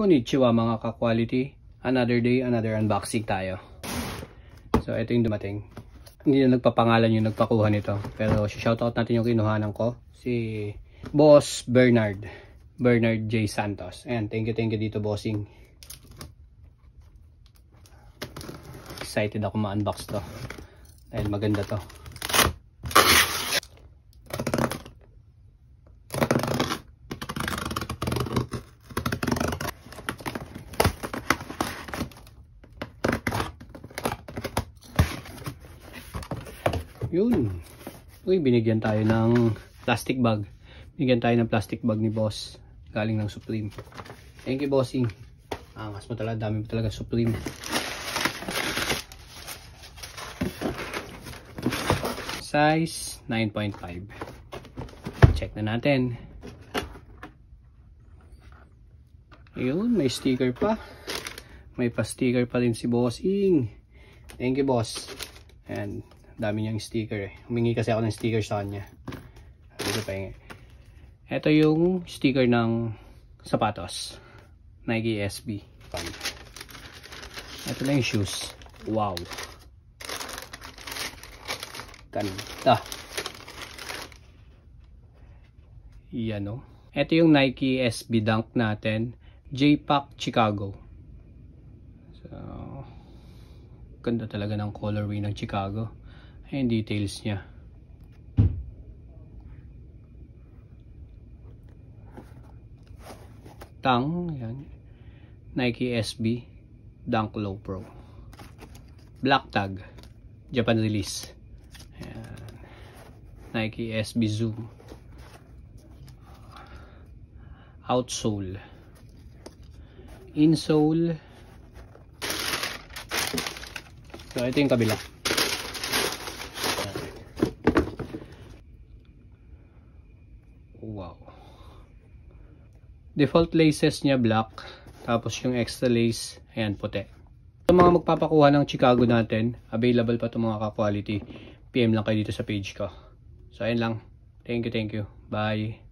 Konnichiwa mga ka-quality. Another day, another unboxing tayo. So ito yung dumating. Hindi na nagpapangalan yung nagpakuha nito. Pero shoutout natin yung kinuhanan ko. Si Boss Bernard J. Santos. Ayan, thank you dito bossing. Excited ako ma-unbox to. Dahil maganda to. Yun. Uy, binigyan tayo ng plastic bag. Binigyan tayo ng plastic bag ni boss. Galing ng Supreme. Thank you, bossing. Angas mo talaga. Dami mo talaga Supreme. Size 9.5. Check na natin. Ayun, may sticker pa. May pa-sticker pa rin si bossing. Thank you, boss. And dami niyang sticker eh. Humingi kasi ako ng sticker sa kanya. Dito pa yung... Ito yung sticker ng sapatos. Nike SB. Ito na yung shoes. Wow. Ganda. Yan o. Ito yung Nike SB Dunk natin. J-Pack Chicago. So, ganda talaga ng colorway ng Chicago. Ayan details niya. Tang, yan. Nike SB Dunk Low Pro. Black tag. Japan release. Ayan. Nike SB Zoom. Outsole. Insole. So ito yung kabila. Wow. Default laces niya black. Tapos yung extra lace, ayan, puti. Sa mga magpapakuha ng Chicago natin, available pa itong mga ka-quality. PM lang kayo dito sa page ko. So, ayan lang. Thank you. Bye.